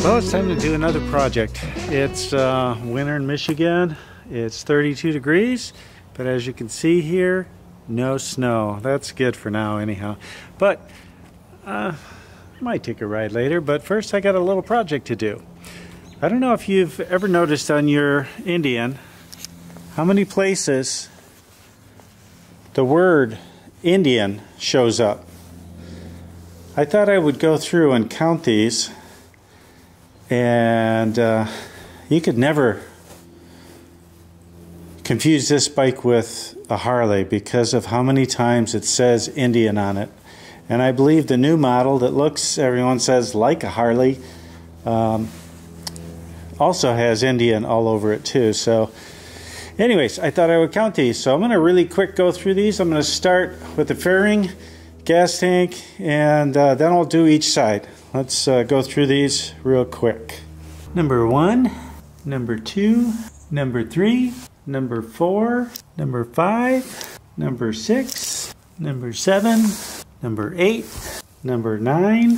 Well, it's time to do another project. It's winter in Michigan. It's 32 degrees, but as you can see here, no snow. That's good for now anyhow. But might take a ride later, but first I got a little project to do. I don't know if you've ever noticed on your Indian how many places the word Indian shows up. I thought I would go through and count these, and you could never confuse this bike with a Harley because of how many times it says Indian on it. And I believe the new model that looks, everyone says, like a Harley, also has Indian all over it too. So anyways, I thought I would count these. So I'm going to really quick go through these. I'm going to start with the fairing, gas tank, and then I'll do each side. Let's go through these real quick. Number 1, number 2, number 3, number 4, number 5, number 6, number 7, number 8, number 9.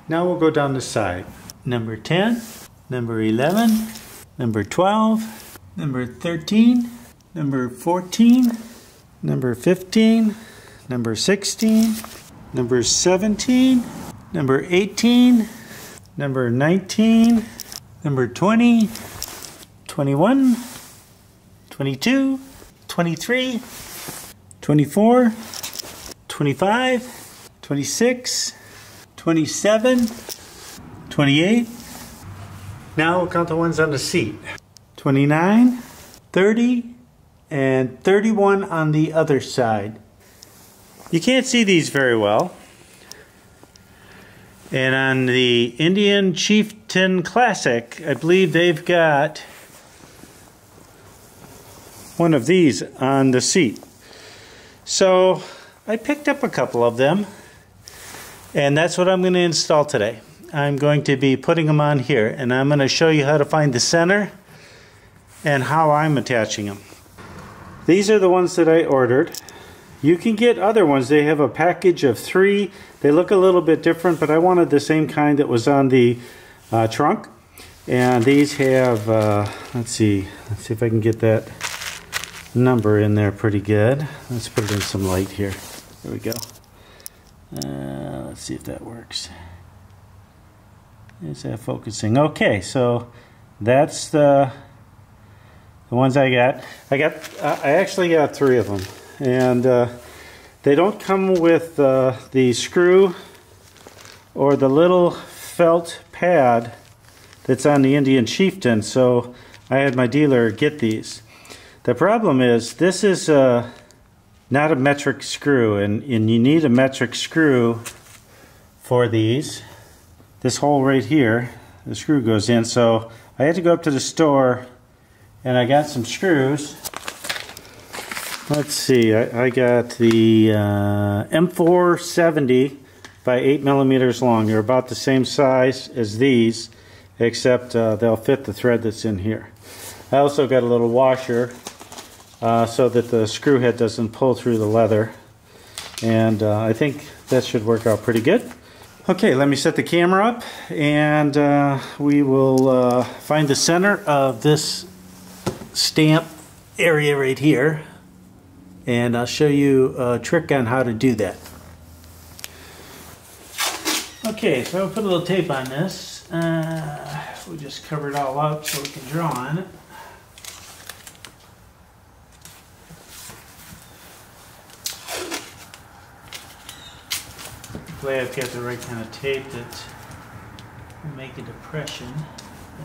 Now we'll go down the side. Number 10, number 11, number 12, number 13, number 14, number 15, number 16, number 17, number 18, number 19, number 20, 21, 22, 23, 24, 25, 26, 27, 28. Now we'll count the ones on the seat. 29, 30, and 31 on the other side. You can't see these very well. And on the Indian Chieftain Classic, I believe they've got one of these on the seat. So I picked up a couple of them, and that's what I'm going to install today. I'm going to be putting them on here, and I'm going to show you how to find the center and how I'm attaching them. These are the ones that I ordered. You can get other ones. They have a package of 3. They look a little bit different, but I wanted the same kind that was on the trunk. And these have, let's see if I can get that number in there pretty good. Let's put it in some light here. There we go. Let's see if that works. Is that focusing? Okay, so that's the ones I got. I actually got 3 of them, and they don't come with the screw or the little felt pad that's on the Indian Chieftain, so I had my dealer get these. The problem is this is not a metric screw, and you need a metric screw for these. This hole right here, the screw goes in, so I had to go up to the store and I got some screws. Let's see, I got the M470 by 8 millimeters long. They're about the same size as these, except they'll fit the thread that's in here. I also got a little washer so that the screw head doesn't pull through the leather, and I think that should work out pretty good. Okay, let me set the camera up, and we will find the center of this stamp area right here, and I'll show you a trick on how to do that. Okay, so I'll put a little tape on this. We'll just cover it all up so we can draw on it. Hopefully I've got the right kind of tape that will make a depression.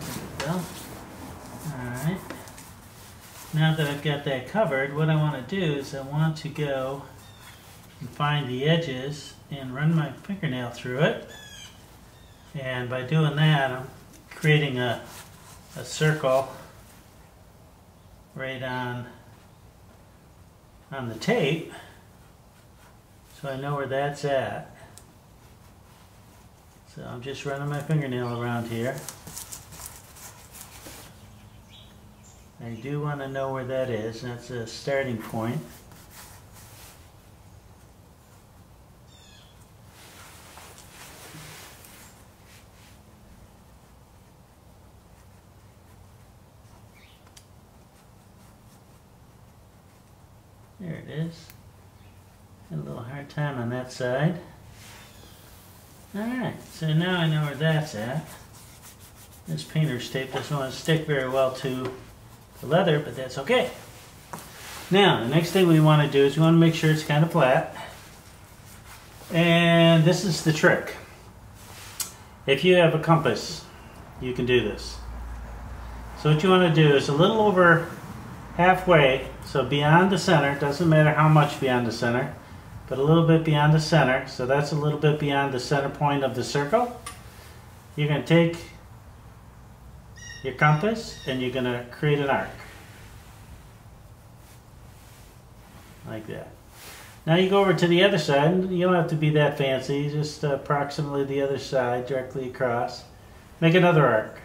There we go. Alright. Now that I've got that covered, what I want to do is I want to go and find the edges and run my fingernail through it. And by doing that, I'm creating a circle right on the tape, so I know where that's at. So I'm just running my fingernail around here. I do want to know where that is. That's a starting point. it is. Had a little hard time on that side. Alright, so now I know where that's at. This painter's tape doesn't want to stick very well to the leather, but that's okay. Now, the next thing we want to do is we want to make sure it's kind of flat. And this is the trick. If you have a compass, you can do this. So what you want to do is a little over halfway, so beyond the center, doesn't matter how much beyond the center, but a little bit beyond the center, so that's a little bit beyond the center point of the circle. You're going to take your compass and you're going to create an arc. Like that. Now you go over to the other side, and you don't have to be that fancy, just approximately the other side, directly across. Make another arc.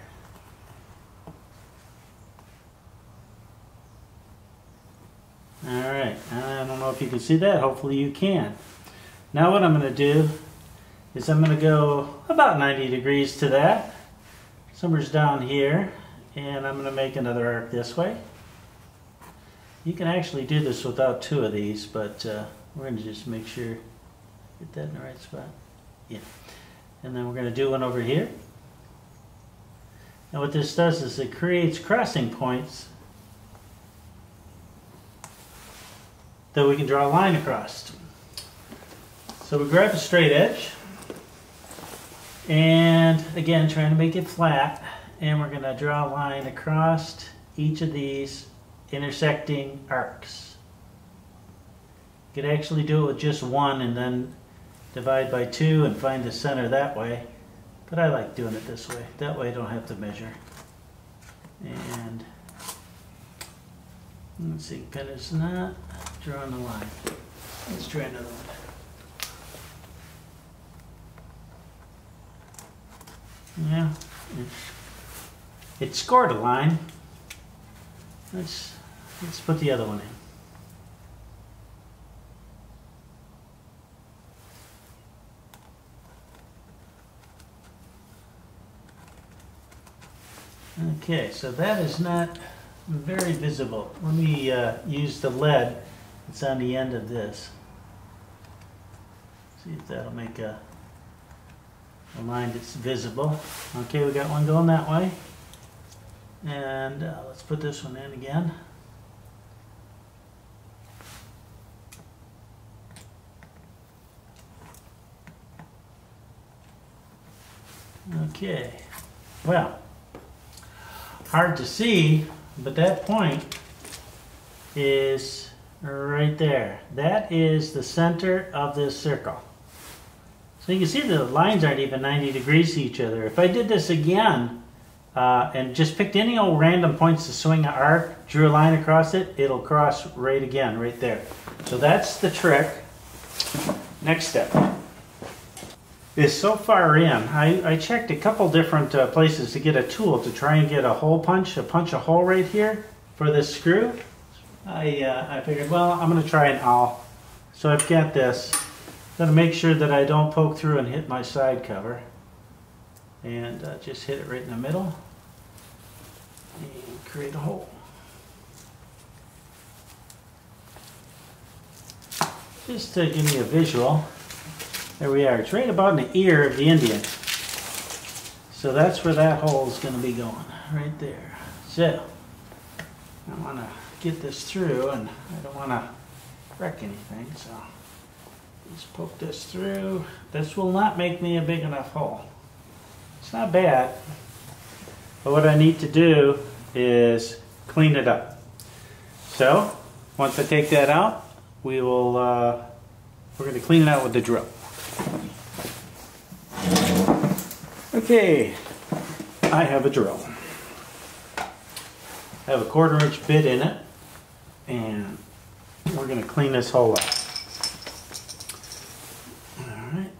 Alright, I don't know if you can see that, hopefully you can. Now what I'm going to do is I'm going to go about 90 degrees to that. Somewhere's down here, and I'm going to make another arc this way. You can actually do this without two of these, but we're going to just make sure, get that in the right spot. Yeah. And then we're going to do one over here. And what this does is it creates crossing points that we can draw a line across. So we grab a straight edge, and again trying to make it flat, and we're going to draw a line across each of these intersecting arcs. You could actually do it with just one and then divide by 2 and find the center that way, but I like doing it this way. That way I don't have to measure. And let's see, pen is not drawing the line. Let's try another one. Yeah, it scored a line. Let's put the other one in. Okay, so that is not very visible. Let me use the lead that's on the end of this. See if that'll make a line that's visible. Okay, we got one going that way. And let's put this one in again. Okay, well, hard to see, but that point is right there. That is the center of this circle. So you can see the lines aren't even 90 degrees to each other. If I did this again and just picked any old random points to swing an arc, drew a line across it, it'll cross right again, right there. So that's the trick. Next step is so far in, I checked a couple different places to get a tool to try and get a hole punch, punch a hole right here for this screw. I figured, well, I'm going to try an awl. So I've got this. I'm going to make sure that I don't poke through and hit my side cover. And just hit it right in the middle. And create a hole. Just to give me a visual. There we are. It's right about in the ear of the Indian. So that's where that hole is going to be going. Right there. So, I want to get this through, and I don't want to wreck anything. So, just poke this through. This will not make me a big enough hole. It's not bad. But what I need to do is clean it up. So, once I take that out, we will, we're going to clean it out with the drill. Okay, I have a drill. I have a 1/4 inch bit in it, and we're going to clean this hole up. Alright.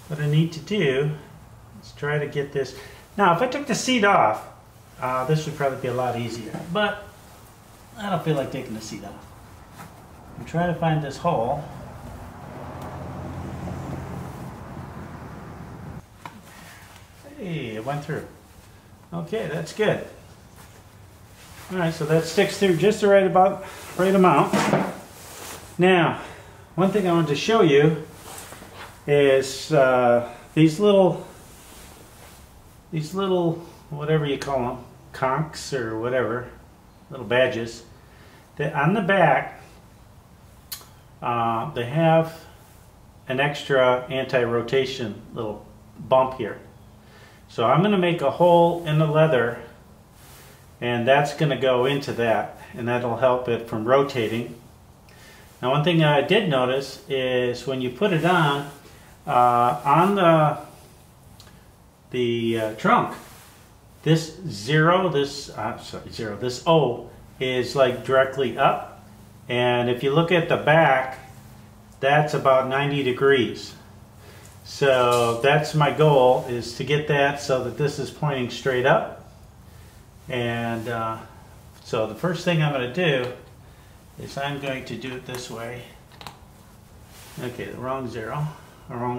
what I need to do is try to get this. Now, if I took the seat off, this would probably be a lot easier, but I don't feel like taking the seat off. I'm trying to find this hole. Hey, it went through. Okay, that's good. All right, so that sticks through just the right amount. Now, one thing I wanted to show you is these little, whatever you call them, conchs or whatever, little badges. On the back, they have an extra anti-rotation little bump here. So I'm going to make a hole in the leather, and that's going to go into that, and that'll help it from rotating. Now, one thing I did notice is when you put it on the trunk, this O is like directly up, and if you look at the back, that's about 90 degrees. So that's my goal, is to get that so that this is pointing straight up. And so the first thing I'm going to do is I'm going to do it this way. Okay, the wrong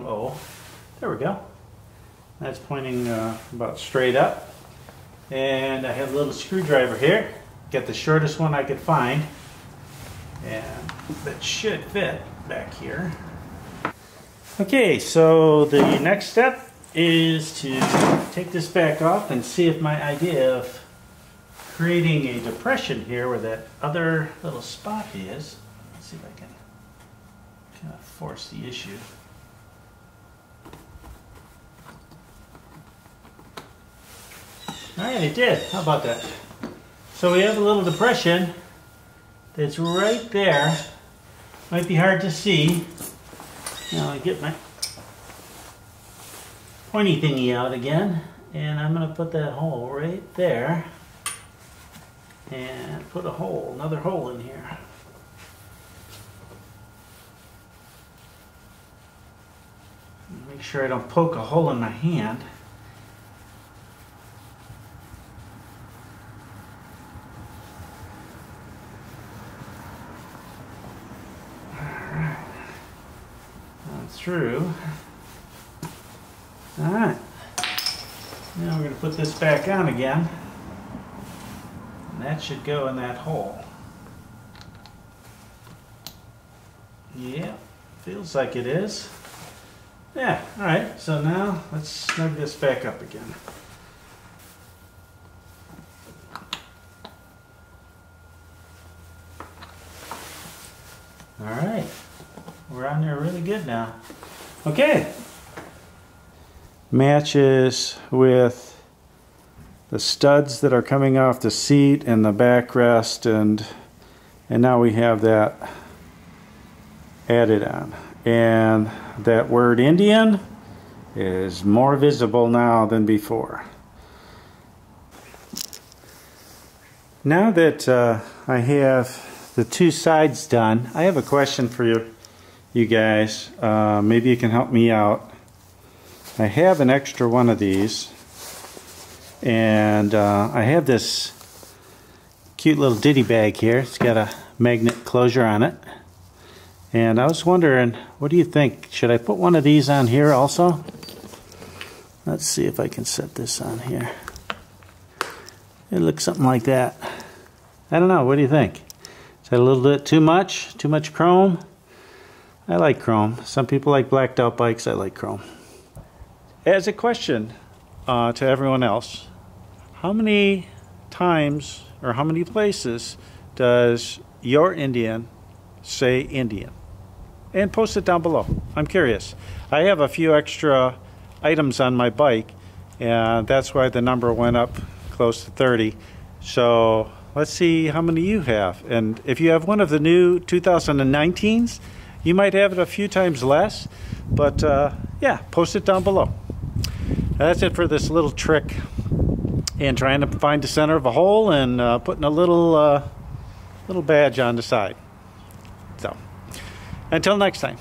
O. There we go. That's pointing about straight up. And I have a little screwdriver here. Get the shortest one I could find. And that should fit back here. Okay, so the next step is to take this back off and see if my idea of creating a depression here where that other little spot is. Let's see if I can kind of force the issue. All right, it did. How about that? So we have a little depression that's right there. Might be hard to see. Now I get my pointy thingy out again, and I'm going to put that hole right there, and put another hole in here. Make sure I don't poke a hole in my hand. Through. Alright, now we're going to put this back on again, and that should go in that hole. Yeah, feels like it is. Yeah, alright, so now let's snug this back up again. Alright, we're on there really good now. Okay. Matches with the studs that are coming off the seat and the backrest, and now we have that added on. And that word Indian is more visible now than before. Now that I have the two sides done, I have a question for you guys. Maybe you can help me out. I have an extra one of these, and I have this cute little ditty bag here. It's got a magnet closure on it, and I was wondering, what do you think? Should I put one of these on here also? Let's see if I can set this on here. It looks something like that. I don't know, what do you think? Is that a little bit too much? Too much chrome? I like chrome. Some people like blacked out bikes. I like chrome. As a question to everyone else, how many times or how many places does your Indian say Indian? And post it down below. I'm curious. I have a few extra items on my bike, and that's why the number went up close to 30. So let's see how many you have. And if you have one of the new 2019s, you might have it a few times less, but yeah, post it down below. That's it for this little trick and trying to find the center of a hole and putting a little badge on the side. So, until next time.